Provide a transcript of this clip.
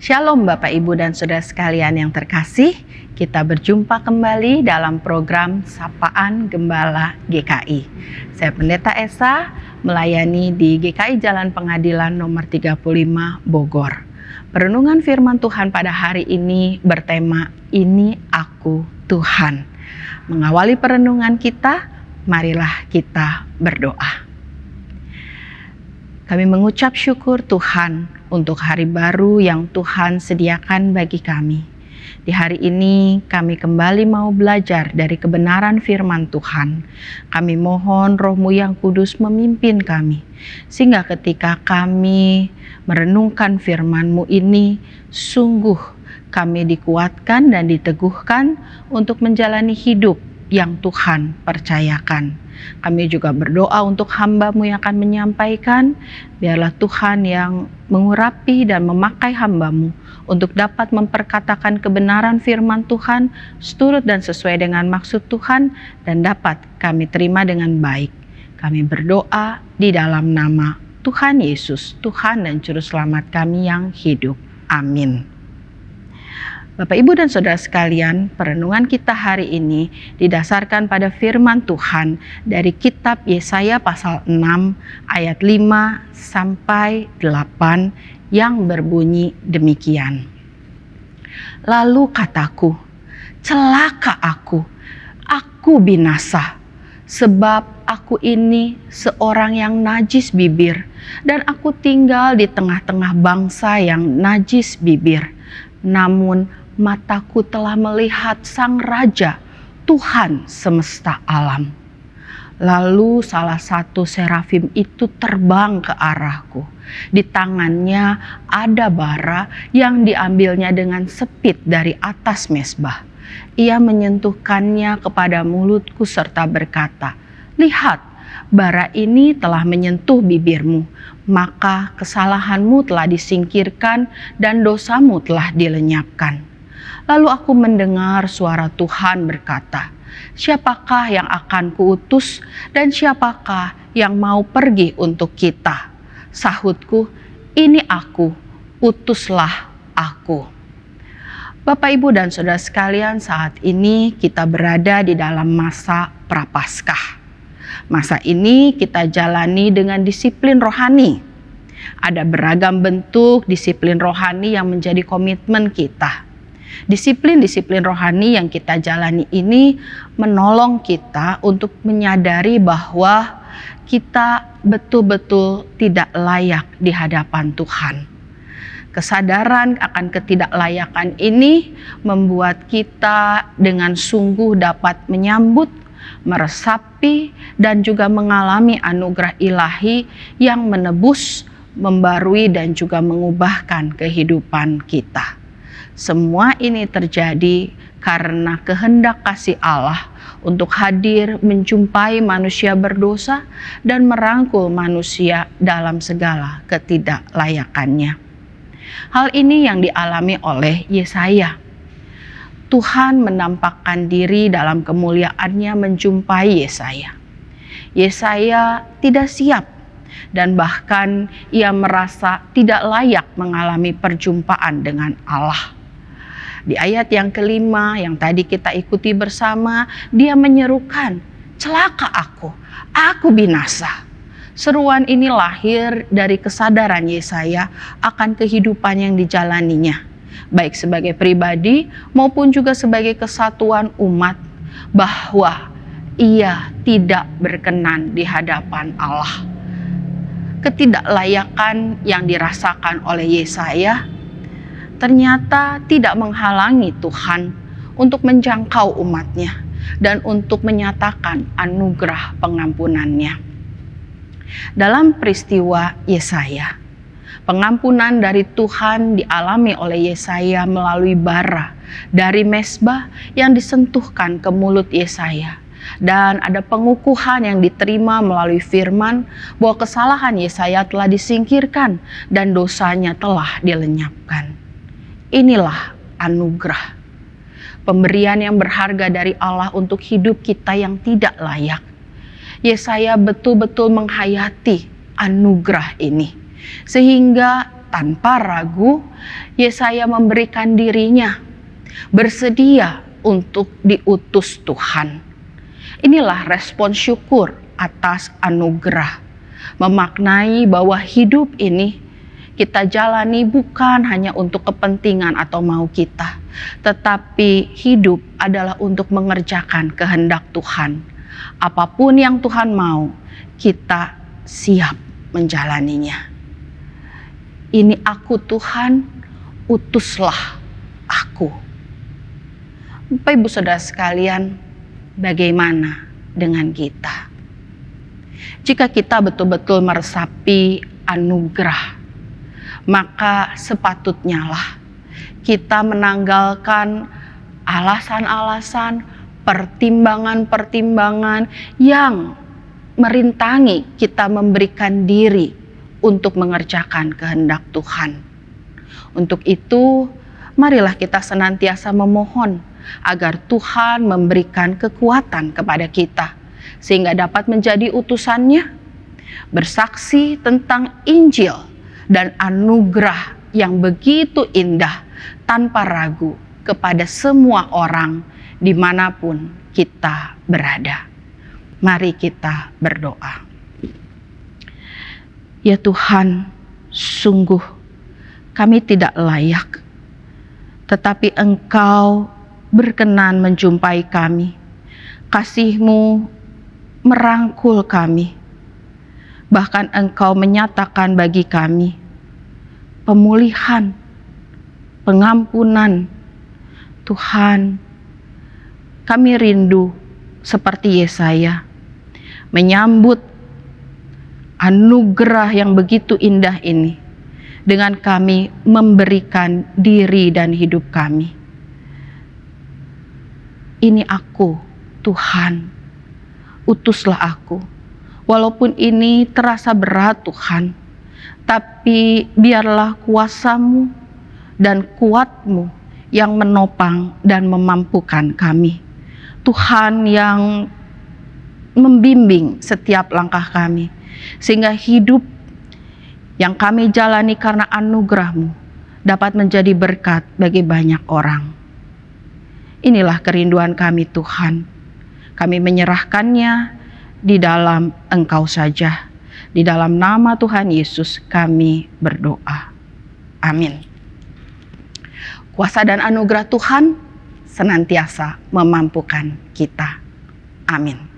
Shalom Bapak Ibu dan Saudara sekalian yang terkasih, kita berjumpa kembali dalam program Sapaan Gembala GKI. Saya Pendeta Esa, melayani di GKI Jalan Pengadilan nomor 35 Bogor. Perenungan firman Tuhan pada hari ini bertema Ini Aku Tuhan. Mengawali perenungan kita, marilah kita berdoa. Kami mengucap syukur Tuhan untuk hari baru yang Tuhan sediakan bagi kami. Di hari ini kami kembali mau belajar dari kebenaran firman Tuhan. Kami mohon Roh-Mu yang kudus memimpin kami, sehingga ketika kami merenungkan firman-Mu ini, sungguh kami dikuatkan dan diteguhkan untuk menjalani hidup yang Tuhan percayakan. Kami juga berdoa untuk hamba-Mu yang akan menyampaikan, biarlah Tuhan yang mengurapi dan memakai hamba-Mu untuk dapat memperkatakan kebenaran firman Tuhan seturut dan sesuai dengan maksud Tuhan dan dapat kami terima dengan baik. Kami berdoa di dalam nama Tuhan Yesus, Tuhan dan Juru Selamat kami yang hidup. Amin. Bapak, Ibu, dan Saudara sekalian, perenungan kita hari ini didasarkan pada firman Tuhan dari kitab Yesaya pasal 6 ayat 5 sampai 8 yang berbunyi demikian. Lalu kataku, celaka aku binasa, sebab aku ini seorang yang najis bibir, dan aku tinggal di tengah-tengah bangsa yang najis bibir. Namun mataku telah melihat Sang Raja, Tuhan semesta alam. Lalu salah satu serafim itu terbang ke arahku. Di tangannya ada bara yang diambilnya dengan sepit dari atas mezbah. Ia menyentuhkannya kepada mulutku serta berkata, "Lihat, bara ini telah menyentuh bibirmu, maka kesalahanmu telah disingkirkan dan dosamu telah dilenyapkan." Lalu aku mendengar suara Tuhan berkata, "Siapakah yang akan kuutus dan siapakah yang mau pergi untuk kita?" Sahutku, "Ini aku, utuslah aku." Bapak, Ibu, dan Saudara sekalian, saat ini kita berada di dalam masa Prapaskah. Masa ini kita jalani dengan disiplin rohani. Ada beragam bentuk disiplin rohani yang menjadi komitmen kita. Disiplin-disiplin rohani yang kita jalani ini menolong kita untuk menyadari bahwa kita betul-betul tidak layak di hadapan Tuhan. Kesadaran akan ketidaklayakan ini membuat kita dengan sungguh dapat menyambut, meresapi, dan juga mengalami anugerah ilahi yang menebus, membarui, dan juga mengubahkan kehidupan kita. Semua ini terjadi karena kehendak kasih Allah untuk hadir menjumpai manusia berdosa dan merangkul manusia dalam segala ketidaklayakannya. Hal ini yang dialami oleh Yesaya. Tuhan menampakkan diri dalam kemuliaannya menjumpai Yesaya. Yesaya tidak siap dan bahkan ia merasa tidak layak mengalami perjumpaan dengan Allah. Di ayat yang kelima yang tadi kita ikuti bersama, dia menyerukan, "Celaka aku binasa." Seruan ini lahir dari kesadaran Yesaya akan kehidupan yang dijalaninya, baik sebagai pribadi maupun juga sebagai kesatuan umat, bahwa ia tidak berkenan di hadapan Allah. Ketidaklayakan yang dirasakan oleh Yesaya ternyata tidak menghalangi Tuhan untuk menjangkau umatnya dan untuk menyatakan anugerah pengampunannya. Dalam peristiwa Yesaya, pengampunan dari Tuhan dialami oleh Yesaya melalui bara dari mezbah yang disentuhkan ke mulut Yesaya. Dan ada pengukuhan yang diterima melalui firman bahwa kesalahan Yesaya telah disingkirkan dan dosanya telah dilenyapkan. Inilah anugerah, pemberian yang berharga dari Allah untuk hidup kita yang tidak layak. Yesaya betul-betul menghayati anugerah ini, sehingga tanpa ragu, Yesaya memberikan dirinya, bersedia untuk diutus Tuhan. Inilah respon syukur atas anugerah, memaknai bahwa hidup ini kita jalani bukan hanya untuk kepentingan atau mau kita, tetapi hidup adalah untuk mengerjakan kehendak Tuhan. Apapun yang Tuhan mau, kita siap menjalaninya. Ini aku Tuhan, utuslah aku. Bapak Ibu Saudara sekalian, bagaimana dengan kita? Jika kita betul-betul meresapi anugerah, maka sepatutnya lah kita menanggalkan alasan-alasan, pertimbangan-pertimbangan yang merintangi kita memberikan diri untuk mengerjakan kehendak Tuhan. Untuk itu, marilah kita senantiasa memohon agar Tuhan memberikan kekuatan kepada kita, sehingga dapat menjadi utusannya, bersaksi tentang Injil dan anugerah yang begitu indah tanpa ragu kepada semua orang dimanapun kita berada. Mari kita berdoa. Ya Tuhan, sungguh kami tidak layak, tetapi Engkau berkenan menjumpai kami. Kasih-Mu merangkul kami. Bahkan Engkau menyatakan bagi kami pemulihan, pengampunan. Tuhan, kami rindu seperti Yesaya menyambut anugerah yang begitu indah ini dengan kami memberikan diri dan hidup kami. Ini aku, Tuhan, utuslah aku. Walaupun ini terasa berat Tuhan, tapi biarlah kuasa-Mu dan kuat-Mu yang menopang dan memampukan kami. Tuhan yang membimbing setiap langkah kami, sehingga hidup yang kami jalani karena anugerah-Mu dapat menjadi berkat bagi banyak orang. Inilah kerinduan kami Tuhan. Kami menyerahkannya di dalam Engkau saja. Di dalam nama Tuhan Yesus kami berdoa. Amin. Kuasa dan anugerah Tuhan senantiasa memampukan kita. Amin.